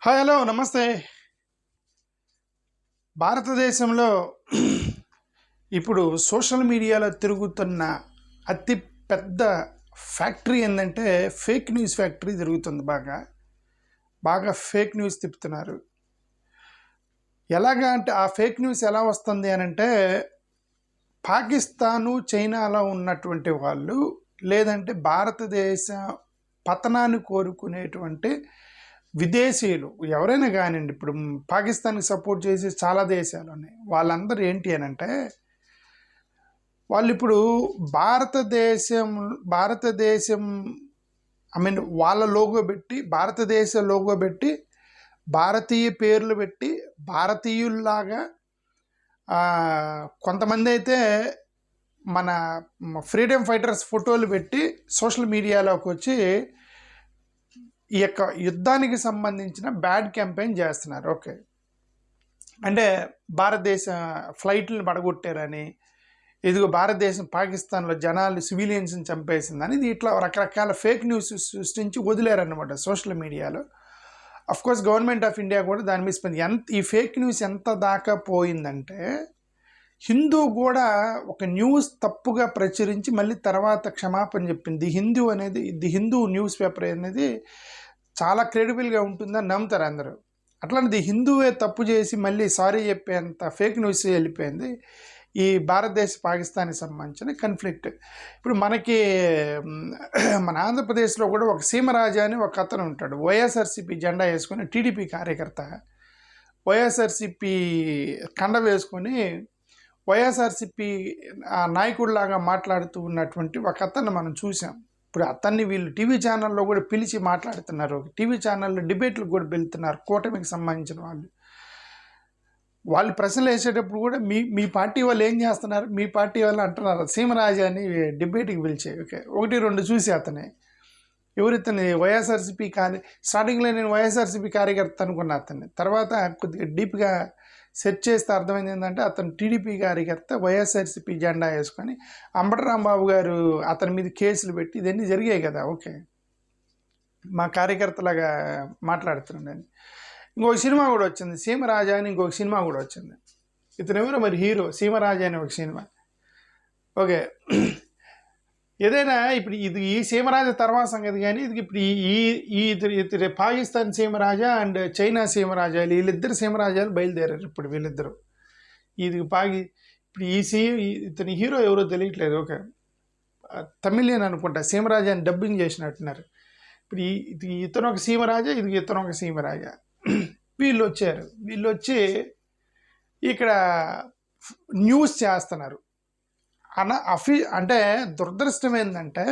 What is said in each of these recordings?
Hi hello నమస్తే. భారతదేశంలో ఇప్పుడు సోషల్ మీడియాలో తిరుగుతున్న అతి పెద్ద ఫ్యాక్టరీ ఏంటంటే ఫేక్ న్యూస్ ఫ్యాక్టరీ తిరుగుతుంది. బాగా బాగా ఫేక్ న్యూస్ తిప్పుతున్నారు. ఎలాగా అంటే ఆ ఫేక్ న్యూస్ ఎలా వస్తుంది అని అంటే పాకిస్తాను చైనాలో ఉన్నటువంటి వాళ్ళు, లేదంటే భారతదేశ పతనాన్ని కోరుకునేటువంటి విదేశీయులు ఎవరైనా కానివ్వండి. ఇప్పుడు పాకిస్తాన్కి సపోర్ట్ చేసే చాలా దేశాలు ఉన్నాయి. వాళ్ళందరూ ఏంటి అని అంటే వాళ్ళు ఇప్పుడు భారతదేశం వాళ్ళ లోగో పెట్టి, భారతదేశ లోగో పెట్టి, భారతీయ పేర్లు పెట్టి, భారతీయుల్లాగా కొంతమంది అయితే మన ఫ్రీడమ్ ఫైటర్స్ ఫోటోలు పెట్టి సోషల్ మీడియాలోకి వచ్చి ఈ యొక్క యుద్ధానికి సంబంధించిన బ్యాడ్ క్యాంపెయిన్ చేస్తున్నారు. ఓకే, అంటే భారతదేశ ఫ్లైట్లను పడగొట్టారని, ఇదిగో భారతదేశం పాకిస్తాన్లో జనాలు సివిలియన్స్ని చంపేసిందని, ఇది ఇట్లా రకరకాల ఫేక్ న్యూస్ సృష్టించి వదిలేరన్నమాట సోషల్ మీడియాలో. అఫ్కోర్స్ గవర్నమెంట్ ఆఫ్ ఇండియా కూడా దాని మీద స్పందించి ఈ ఫేక్ న్యూస్ ఎంత దాకా పోయిందంటే హిందూ కూడా ఒక న్యూస్ తప్పుగా ప్రచురించి మళ్ళీ తర్వాత క్షమాపణ చెప్పింది. ది హిందూ న్యూస్ పేపర్ అనేది చాలా క్రెడిబుల్గా ఉంటుందని నమ్ముతారు అందరూ. అట్లాంటిది హిందువే తప్పు చేసి మళ్ళీ సారీ చెప్పేంత ఫేక్ న్యూస్ వెళ్ళిపోయింది ఈ భారతదేశ పాకిస్తాన్కి సంబంధించిన కాన్ఫ్లిక్ట్. ఇప్పుడు మనకి మన ఆంధ్రప్రదేశ్లో కూడా ఒక సీమరాజా అని ఒక అతను ఉంటాడు. వైఎస్ఆర్సీపీ జెండా వేసుకొని, టీడీపీ కార్యకర్త, వైఎస్ఆర్సీపీ కండ వేసుకొని వైఎస్ఆర్సీపీ నాయకుడిలాగా మాట్లాడుతూ ఉన్నటువంటి ఒక అతన్ని మనం చూసాం. ఇప్పుడు అతన్ని వీళ్ళు టీవీ ఛానల్లో కూడా పిలిచి మాట్లాడుతున్నారు. టీవీ ఛానల్లో డిబేట్లకు కూడా వెళ్తున్నారు. కూటమికి సంబంధించిన వాళ్ళు ప్రశ్నలు వేసేటప్పుడు కూడా మీ పార్టీ వాళ్ళు ఏం చేస్తున్నారు, మీ పార్టీ వాళ్ళు అంటున్నారు. సీమరాజాని డిబేట్కి పిలిచే. ఓకే, 1-2 చూసి అతనే ఎవరితని వైఎస్ఆర్సీపీ స్టార్టింగ్లో నేను వైఎస్ఆర్సీపీ కార్యకర్త అనుకున్న అతన్ని. తర్వాత కొద్దిగా డీప్గా సెర్చ్ చేస్తే అర్థమైంది ఏంటంటే అతను టీడీపీ కార్యకర్త, వైఎస్ఆర్సీపీ జెండా వేసుకొని అంబటి రాంబాబు గారు అతని మీద కేసులు పెట్టి ఇవన్నీ జరిగాయి కదా. ఓకే, మా కార్యకర్తలాగా మాట్లాడుతున్నాడని. ఇంకొక సినిమా కూడా వచ్చింది, సీమరాజా అని ఇంకొక సినిమా కూడా వచ్చింది. ఇతను ఎవరో మరి హీరో, సీమరాజా అని ఒక సినిమా. ఓకే, ఏదైనా ఇప్పుడు ఈ సీమరాజా తర్వాత సంగతి. కానీ ఇది ఇప్పుడు ఇతరు పాకిస్తాన్ సీమరాజా అండ్ చైనా సీమరాజా, వీళ్ళిద్దరు సీమరాజాలు బయలుదేరారు ఇప్పుడు వీళ్ళిద్దరు. ఇప్పుడు ఇతని హీరో ఎవరో తెలియట్లేదు. ఓకే, తమిళియన్ అనుకుంటా, సీమరాజాని డబ్బింగ్ చేసినట్టున్నారు. ఇప్పుడు ఇతను ఒక సీమరాజా, ఇతను ఒక సీమరాజా. వీళ్ళు వచ్చి ఇక్కడ న్యూస్ చేస్తున్నారు. అంటే దురదృష్టం ఏంటంటే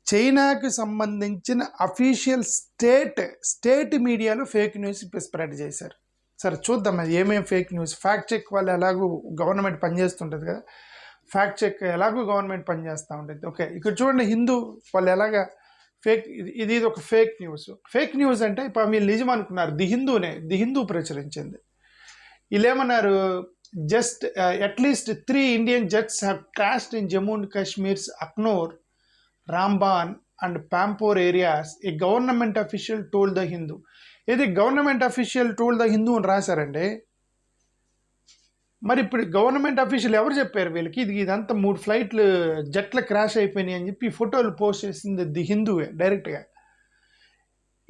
చైనాకి సంబంధించిన అఫీషియల్ స్టేట్ మీడియాలో ఫేక్ న్యూస్ స్ప్రెడ్ చేశారు. సరే చూద్దాం అది ఏమేమి ఫేక్ న్యూస్. ఫ్యాక్ట్ చెక్ వాళ్ళు ఎలాగూ గవర్నమెంట్ పనిచేస్తుంటుంది కదా, ఫ్యాక్ట్ చెక్ ఎలాగో గవర్నమెంట్ పనిచేస్తూ ఉంటుంది. ఓకే, ఇక్కడ చూడండి హిందూ వాళ్ళు ఎలాగా ఇది ఒక ఫేక్ న్యూస్ అంటే ఇప్పుడు మీరు నిజం అనుకున్నారు. ది హిందూ ప్రచురించింది. వీళ్ళు ఏమన్నారు, just at least 3 Indian jets have crashed in Jammu and Kashmir's Aknor, Ramban and Pampore areas, a government official told the Hindu. ఇది government official told the Hindu అని రాశారండి. మరి ఇప్పుడు గవర్నమెంట్ అఫీషియల్ ఎవరు చెప్పారు వీళ్ళకి ఇదంతా 3 ఫ్లైట్లు జెట్లు క్రాష్ అయిపోయినాయి అని చెప్పి ఫోటోలు పోస్ట్ చేసింది ది హిందూవే డైరెక్ట్గా.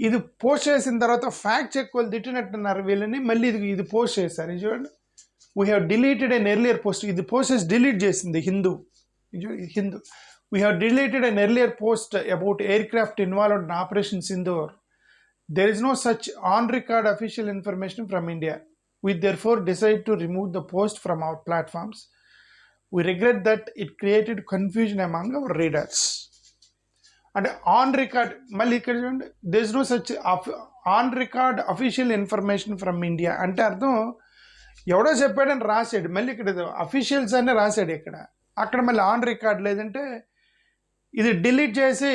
ఇది పోస్ట్ చేసిన తర్వాత ఫ్యాక్ట్ చెక్ వాళ్ళు తిట్టినట్టున్నారు వీళ్ళని, మళ్ళీ ఇది పోస్ట్ చేశారు. ఇది చూడండి, we have deleted an earlier post. The post is delete చేసింది Hindu. We have deleted an earlier post about aircraft involved in Operation Sindoor. There is no such on-record official information from India. We therefore decide to remove the post from our platforms. We regret that it created confusion among our readers. And on-record, మళ్ళీ ఇక్కడ చూడండి, there is no such on-record official information from India అంటే అర్థం ఎవడో చెప్పాడని రాశాడు. మళ్ళీ ఇక్కడ అఫీషియల్స్ అనే రాశాడు అక్కడ మళ్ళీ ఆన్ రికార్డ్ లేదంటే ఇది డిలీట్ చేసి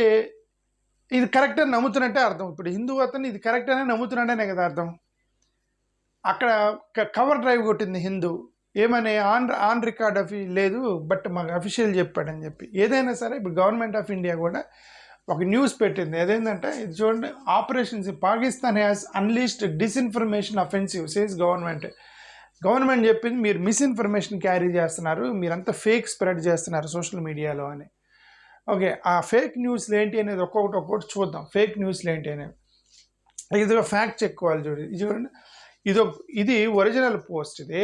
ఇది కరెక్ట్ అని నమ్ముతున్నట్టే అర్థం. ఇప్పుడు హిందూ అతను ఇది కరెక్ట్ అని నమ్ముతున్నాడనే కదా అర్థం. అక్కడ కవర్ డ్రైవ్ కొట్టింది హిందూ, ఏమని ఆన్ రికార్డ్ లేదు బట్ మాకు అఫీషియల్ చెప్పాడని చెప్పి. ఏదైనా సరే ఇప్పుడు గవర్నమెంట్ ఆఫ్ ఇండియా కూడా ఒక న్యూస్ పెట్టింది. అదేంటంటే ఇది చూడండి, operations Pakistan has అన్లీస్డ్ disinformation offensive says government. Government చెప్పింది మీరు మిస్ఇన్ఫర్మేషన్ క్యారీ చేస్తున్నారు, మీరంతా ఫేక్ స్ప్రెడ్ చేస్తున్నారు సోషల్ మీడియాలో అని. ఓకే, ఆ ఫేక్ న్యూస్లు ఏంటి అనేది ఒక్కొక్కటి చూద్దాం. ఫేక్ న్యూస్లు ఏంటి అనేది ఇది ఫ్యాక్ట్ చెక్ వాళ్ళు చూడండి. ఇది ఒరిజినల్ పోస్ట్. ఇది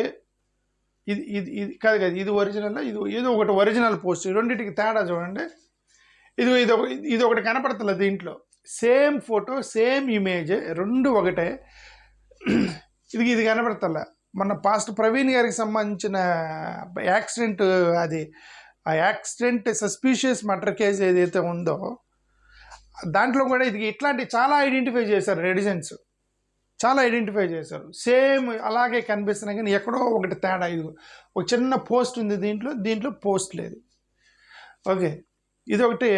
ఇది ఇది ఇది కాదు కదా, ఇది ఒరిజినల్, ఇది ఏదో ఒకటి ఒరిజినల్ పోస్ట్. రెండింటికి తేడా చూడండి. ఇది ఒకటి కనపడుతుంది దీంట్లో. సేమ్ ఫోటో సేమ్ ఇమేజ్ రెండు ఒకటే. ఇది కనపడుతుందా? మన పాస్ట్ ప్రవీణ్ గారికి సంబంధించిన యాక్సిడెంట్, అది ఆ యాక్సిడెంట్ సస్పీషియస్ మర్డర్ కేసు ఏదైతే ఉందో దాంట్లో కూడా ఇది ఇట్లాంటి చాలా ఐడెంటిఫై చేశారు. రెడిజన్స్ చాలా ఐడెంటిఫై చేశారు. సేమ్ అలాగే కనిపిస్తున్నాయి, కానీ ఎక్కడో ఒకటి తేడా. ఇది ఒక చిన్న పోస్ట్ ఉంది దీంట్లో పోస్ట్ లేదు. ఓకే, ఇది ఒకటి.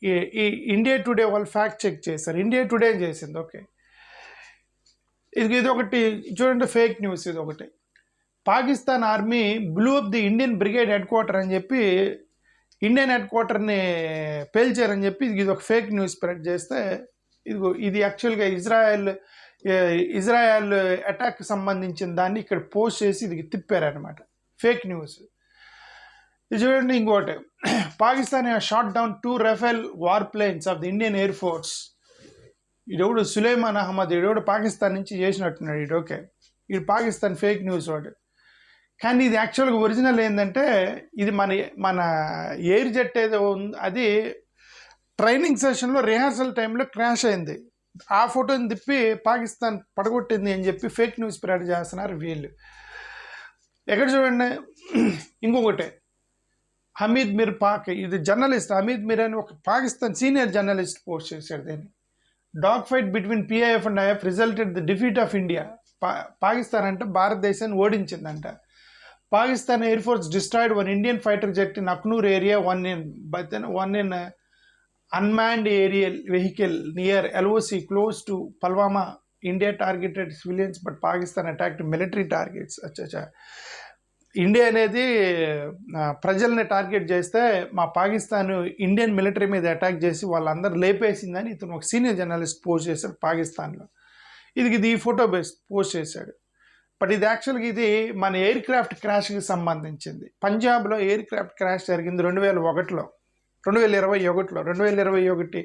ఈ ఇండియా టుడే వాళ్ళు ఫ్యాక్ట్ చెక్ చేశారు. ఇండియా టుడే చేసింది. ఓకే, ఇది ఒకటి చూడండి, ఫేక్ న్యూస్. ఇది ఒకటి, Pakistan army blue up the Indian brigade head quarter అని చెప్పి ఇండియన్ హెడ్ క్వార్టర్ని పేల్చారని చెప్పి ఇది ఒక ఫేక్ న్యూస్ స్ప్రెడ్ చేస్తే, ఇది యాక్చువల్గా ఇజ్రాయెల్ అటాక్ సంబంధించిన దాన్ని ఇక్కడ పోస్ట్ చేసి ఇది తిప్పారనమాట. Fake news. ఇది చూడండి ఇంకోటి, Pakistan shot down 2 Rafale war planes of the Indian Air Force. ఇడెవడు సులైమాన్ అహ్మద్, ఇడెవడు పాకిస్తాన్ నుంచి చేసినట్టున్నాడు. ఇది ఓకే, ఇది పాకిస్తాన్ ఫేక్ న్యూస్ వాడు. కానీ ఇది యాక్చువల్గా ఒరిజినల్ ఏంటంటే, ఇది మన ఎయిర్ జెట్ ఏదో ఉంది, అది ట్రైనింగ్ సెషన్లో రిహార్సల్ టైంలో క్రాష్ అయింది. ఆ ఫోటోని తిప్పి పాకిస్తాన్ పడగొట్టింది అని చెప్పి ఫేక్ న్యూస్ స్ప్రెడ్ చేస్తున్నారు వీళ్ళు. ఎక్కడ చూడండి ఇంకొకటి, హమీద్ మిర్ పాక్, ఇది జర్నలిస్ట్ హమీద్ మిర్ అని ఒక పాకిస్తాన్ సీనియర్ జర్నలిస్ట్ పోస్ట్ చేశాడు. దీన్ని dog fight between PIF and IF resulted the defeat of India. Pakistan అంటే భారతదేశాన్ని ఓడించిందంట. Pakistan Air Force destroyed one Indian fighter jet in Akhnoor area, one in unmanned aerial vehicle near LOC close to Pulwama. India targeted civilians but Pakistan attacked military targets. అచ్చా, India అనేది ప్రజల్ని target చేస్తే మా Pakistan Indian military మీద attack చేసి వాళ్ళందరూ లేపేసిందని ఇతను ఒక సీనియర్ జర్నలిస్ట్ పోస్ట్ చేశాడు పాకిస్తాన్లో. ఇది ఈ ఫోటో బేస్ పోస్ట్ చేశాడు. బట్ ఇది యాక్చువల్గా ఇది మన ఎయిర్ క్రాఫ్ట్ క్రాష్కి సంబంధించింది. పంజాబ్లో ఎయిర్ క్రాఫ్ట్ క్రాష్ జరిగింది 2021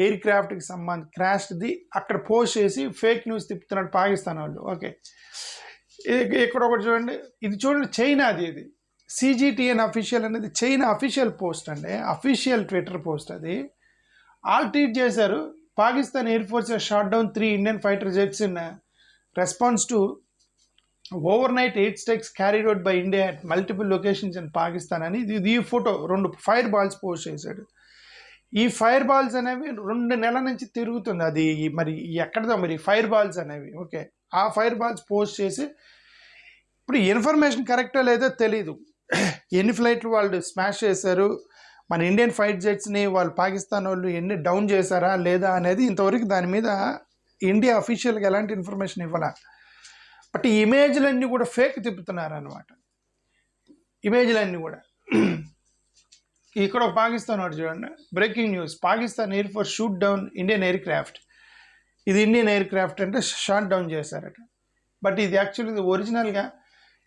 ఎయిర్ క్రాఫ్ట్కి సంబంధించి క్రాష్ది అక్కడ పోస్ట్ చేసి ఫేక్ న్యూస్ తిప్పుతున్నాడు పాకిస్తాన్ వాళ్ళు. ఓకే, ఇక్కడ ఒకటి చూడండి, ఇది చూడండి చైనాది. ఇది CGTN అఫీషియల్ అనేది చైనా అఫీషియల్ పోస్ట్ అండి, అఫీషియల్ ట్విట్టర్ పోస్ట్. అది ఆల్ ట్వీట్ చేశారు. Pakistan Air force shot down 3 Indian fighter jets in response to overnight 8 strikes carried out by India at multiple locations in Pakistan అని ఈ ఫోటో 2 ఫైర్ బాల్స్ పోస్ట్ చేశాడు. ఈ fire balls అనేవి 2 నెలల నుంచి తిరుగుతుంది. అది మరి ఎక్కడదో మరి ఫైర్ బాల్స్ అనేవి. ఓకే, ఆ ఫైర్ బాల్స్ పోస్ట్ చేసి ఇప్పుడు ఇన్ఫర్మేషన్ కరెక్టా లేదో తెలీదు. ఎన్ని ఫ్లైట్లు వాళ్ళు స్మాష్ చేశారు, మన ఇండియన్ ఫైట్ జెట్స్ని వాళ్ళు పాకిస్తాన్ వాళ్ళు ఎన్ని డౌన్ చేశారా లేదా అనేది ఇంతవరకు దాని మీద ఇండియా అఫీషియల్గా ఎలాంటి ఇన్ఫర్మేషన్ ఇవ్వాల. బట్ ఈ ఇమేజ్లన్నీ కూడా ఫేక్ తిప్పుతున్నారు అనమాట. ఇమేజ్లన్నీ కూడా. ఇక్కడ ఒక పాకిస్తాన్ వాడు చూడండి, breaking news, Pakistan Air force shoot down Indian air craft. ఇది ఇండియన్ ఎయిర్ క్రాఫ్ట్ అంటే షాట్ డౌన్ చేశారట. బట్ ఇది యాక్చువల్లీ ఇది ఒరిజినల్గా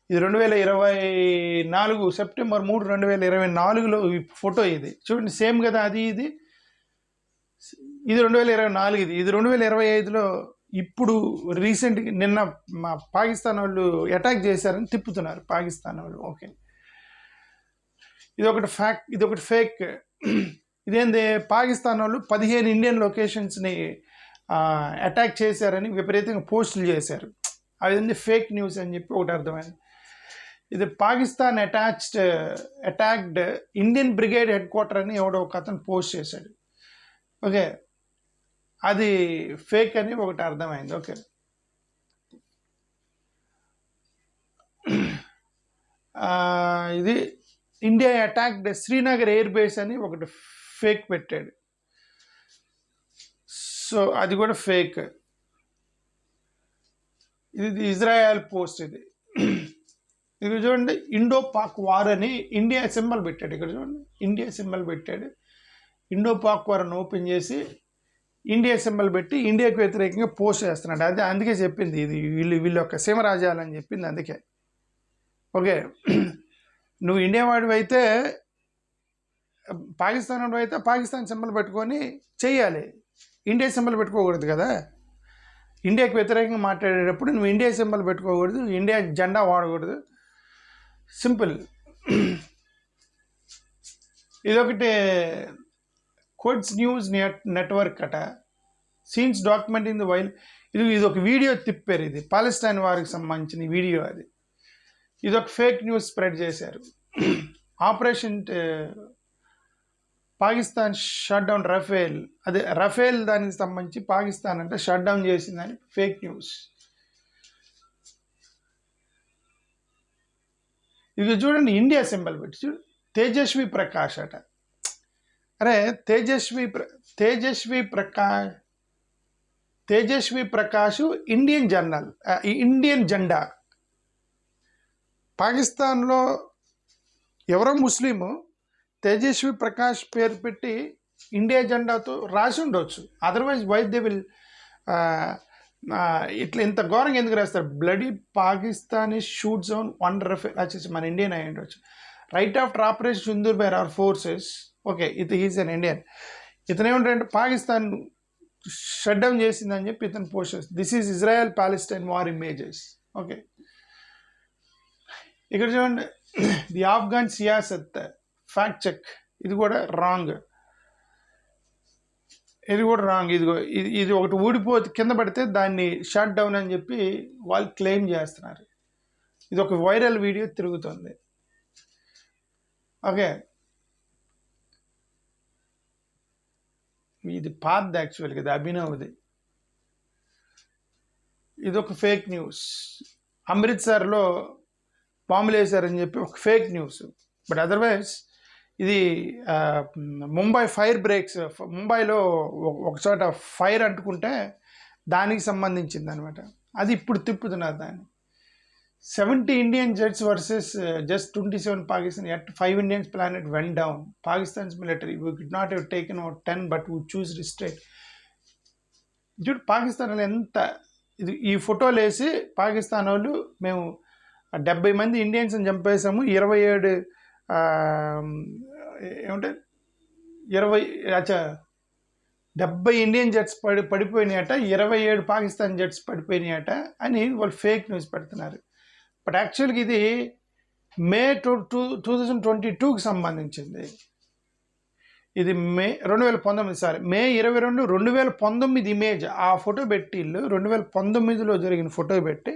ఇది 2024 సెప్టెంబర్ 3, 2024లో ఈ ఫోటో. ఇది చూడండి సేమ్ కదా, ఇది 2024. ఇది 2025లో ఇప్పుడు రీసెంట్గా నిన్న మా పాకిస్తాన్ వాళ్ళు అటాక్ చేశారని తిప్పుతున్నారు పాకిస్తాన్ వాళ్ళు. ఓకే, ఇది ఒకటి ఫ్యాక్ట్, ఇది ఒకటి ఫేక్. ఇదేంది, పాకిస్తాన్ వాళ్ళు 15 ఇండియన్ లొకేషన్స్ని అటాక్ చేశారని విపరీతంగా పోస్టులు చేశారు. అదేంది ఫేక్ న్యూస్ అని చెప్పి ఒకటి అర్థమైంది. ఇది Pakistan attacked Indian brigade head quarter అని ఎవడో ఒక అతను పోస్ట్ చేశాడు. ఓకే, అది ఫేక్ అని ఒకటి అర్థమైంది. ఓకే, ఇది India attacked Srinagar air base అని ఒకటి ఫేక్ పెట్టాడు. సో అది కూడా ఫేక్. ఇది ఇజ్రాయెల్ పోస్ట్. ఇది చూడండి, ఇండో పాక్ వార్ అని ఇండియా సింబల్ పెట్టాడు. ఇక్కడ చూడండి ఇండియా సింబల్ పెట్టాడు. ఇండో పాక్ వార్ని ఓపెన్ చేసి ఇండియా సింబల్ పెట్టి ఇండియాకి వ్యతిరేకంగా పోస్ట్ చేస్తున్నాడు. అదే అందుకే చెప్పింది ఇది వీళ్ళు ఒక సీమరాజ్యాలని చెప్పింది అందుకే. ఓకే, నువ్వు ఇండియా వాడివి అయితే, పాకిస్తాన్ వాడివి అయితే పాకిస్తాన్ సింబల్ పెట్టుకొని చెయ్యాలి, ఇండియా సింబల్ పెట్టుకోకూడదు కదా. ఇండియాకి వ్యతిరేకంగా మాట్లాడేటప్పుడు నువ్వు ఇండియా సింబల్ పెట్టుకోకూడదు, ఇండియా జెండా వాడకూడదు, సింపుల్. ఇదొకటి కోడ్స్ న్యూస్ నెట్వర్క్ అట, scenes document in the wild. ఇది ఒక వీడియో తిప్పారు, ఇది పాలెస్టైన్ వారికి సంబంధించిన వీడియో. అది ఇదొక ఫేక్ న్యూస్ స్ప్రెడ్ చేశారు. Operation Pakistan shut down Rafale, అదే రఫేల్ దానికి సంబంధించి పాకిస్తాన్ అంటే షట్ డౌన్ చేసిందని ఫేక్ న్యూస్. ఇది చూడండి, ఇండియా సింబల్ పెట్టి చూడు, తేజస్వి ప్రకాష్ అట. అరే తేజస్వి ప్రకాష్ ఇండియన్ జెండా. పాకిస్తాన్లో ఎవరో ముస్లిము తేజస్వి ప్రకాష్ పేరు పెట్టి ఇండియా జెండాతో రాసి ఉండొచ్చు. అదర్వైజ్ వై దే విల్ ఇట్లా ఇంత ఘోరంగా ఎందుకు రాస్తారు? Bloody Pakistani shoot down one Rafale వచ్చేసి మన ఇండియన్ అయి ఉండొచ్చు. Right after operation Sindoor by our forces. Okay, is an Indian. ఇతనేమంటే పాకిస్తాన్ షట్ డౌన్ చేసిందని చెప్పి ఇతను పోస్ట్ చేస్తుంది. This is Israel Palestine war images. Okay, ఇక్కడ చూడండి, the Afghan Siasat fact check. ఇది కూడా రాంగ్. ఇది ఒకటి ఊడిపోతే కింద పడితే దాన్ని షట్ డౌన్ అని చెప్పి వాళ్ళు క్లెయిమ్ చేస్తున్నారు. ఇది ఒక వైరల్ వీడియో తిరుగుతుంది. ఓకే, ఇది పాత్ యాక్చువల్గా, ఇది అభినవ్ది. ఇది ఒక ఫేక్ న్యూస్. అమృత్సర్లో బాంబులు వేశారని చెప్పి ఒక ఫేక్ న్యూస్. బట్ అదర్వైజ్ ఇది ముంబై ఫైర్ బ్రేక్స్, ముంబైలో ఒక చోట ఫైర్ అంటుకుంటే దానికి సంబంధించింది అనమాట. అది ఇప్పుడు తిప్పుతున్నారు దాన్ని. 70 Indian jets versus just 27 Pakistan, yet 5 Indians planet went down. Pakistan's military, we could not have taken out 10 but we choose restraint. చూడు పాకిస్తాన్లో ఎంత ఇది. ఈ ఫోటోలు వేసి పాకిస్తాన్ వాళ్ళు మేము 70 మంది ఇండియన్స్ని చంపేసాము, 27 ఏమంటే 70 ఇండియన్ జెట్స్ పడిపోయినాయట, 27 పాకిస్తాన్ జెట్స్ పడిపోయినాయట అని వాళ్ళు ఫేక్ న్యూస్ పెడుతున్నారు. బట్ యాక్చువల్గా ఇది మే 2022కి సంబంధించింది. ఇది మే 2019 మే 22, 2019 ఇమేజ్. ఆ ఫోటో పెట్టి వీళ్ళు 2019లో జరిగిన ఫోటో పెట్టి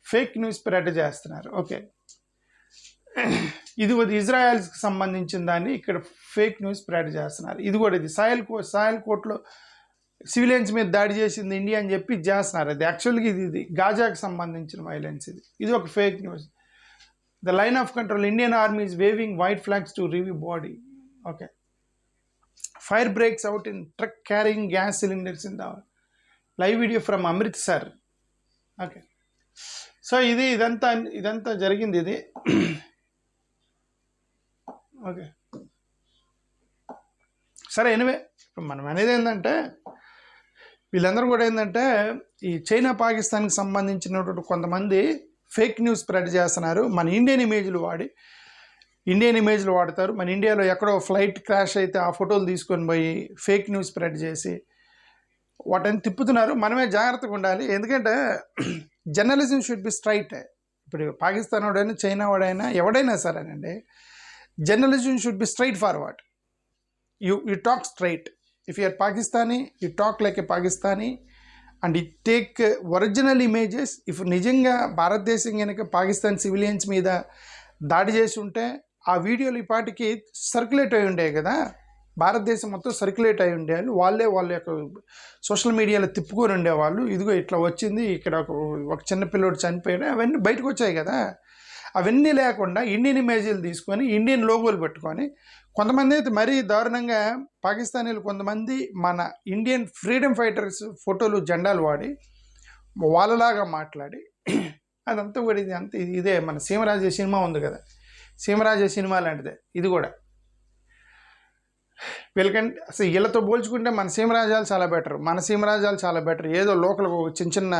ఫేక్ న్యూస్ స్ప్రెడ్ చేస్తున్నారు. ఓకే, ఇది ఇజ్రాయెల్కి సంబంధించిన దాన్ని ఇక్కడ ఫేక్ న్యూస్ స్ప్రెడ్ చేస్తున్నారు. ఇది కూడా ఇది సాయల్ కోట్లో సివిలియన్స్ మీద దాడి చేసింది ఇండియా అని చెప్పి చేస్తున్నారు. అది యాక్చువల్గా ఇది గాజాకి సంబంధించిన వైలెన్స్. ఇది ఒక fake news. The line of control, Indian army is waving white flags to review body. Okay, fire breaks out in truck carrying gas cylinders in the live video from Amritsar. Okay, so ఇదంతా జరిగింది ఇది. Okay, సరే, anyway ఇప్పుడు మనం అనేది ఏంటంటే వీళ్ళందరూ కూడా ఏంటంటే ఈ చైనా పాకిస్తాన్కి సంబంధించినటువంటి కొంతమంది ఫేక్ న్యూస్ స్ప్రెడ్ చేస్తున్నారు. మన ఇండియన్ ఇమేజ్లు వాడతారు. మన ఇండియాలో ఎక్కడో ఫ్లైట్ క్రాష్ అయితే ఆ ఫోటోలు తీసుకొని పోయి ఫేక్ న్యూస్ స్ప్రెడ్ చేసి వాటిని తిప్పుతున్నారు. మనమే జాగ్రత్తగా ఉండాలి. ఎందుకంటే జర్నలిజం షుడ్ బి స్ట్రైట్. ఇప్పుడు పాకిస్తాన్ వాడైనా చైనా వాడైనా ఎవడైనా సరేనండి, journalism should be straight forward. You talk straight. If you are Pakistani, you talk like a Pakistani and you take original images. If నిజంగా భారతదేశం కనుక పాకిస్తాన్ సివిలియన్స్ మీద దాడి చేసి ఉంటే ఆ వీడియోలు ఈ పాటికి సర్క్యులేట్ అయి ఉండే కదా, భారతదేశం మొత్తం సర్క్యులేట్ అయి ఉండేవాళ్ళు. వాళ్ళ యొక్క సోషల్ మీడియాలో తిప్పుకొని ఉండేవాళ్ళు. ఇదిగో ఇట్లా వచ్చింది, ఇక్కడ ఒక చిన్న పిల్లోడు చనిపోయాడు, అవన్నీ బయటకు వచ్చాయి కదా. అవన్నీ లేకుండా ఇండియన్ ఇమేజీలు తీసుకొని ఇండియన్ లోగోలు పెట్టుకొని కొంతమంది అయితే మరీ దారుణంగా పాకిస్తానీలు కొంతమంది మన ఇండియన్ ఫ్రీడమ్ ఫైటర్స్ ఫోటోలు జెండాలు వాడి వాళ్ళలాగా మాట్లాడి అదంతా కూడా ఇదే మన సీమరాజే సినిమా ఉంది కదా, సీమరాజే సినిమా లాంటిదే ఇది కూడా. వీళ్ళకంటే అసలు వీళ్ళతో పోల్చుకుంటే మన సీమరాజాలు చాలా బెటర్, మన సీమరాజాలు చాలా బెటర్. ఏదో లోకల్ చిన్న చిన్న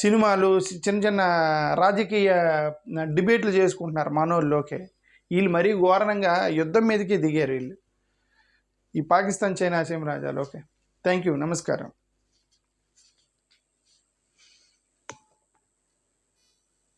సినిమాలు, చిన్న చిన్న రాజకీయ డిబేట్లు చేసుకుంటున్నారు మనోళ్ళలోకే. వీళ్ళు మరీ ఘోరంగా యుద్ధం మీదకి దిగారు వీళ్ళు, ఈ పాకిస్తాన్ చైనా సీమరాజాలు. ఓకే, థ్యాంక్ యూ, నమస్కారం.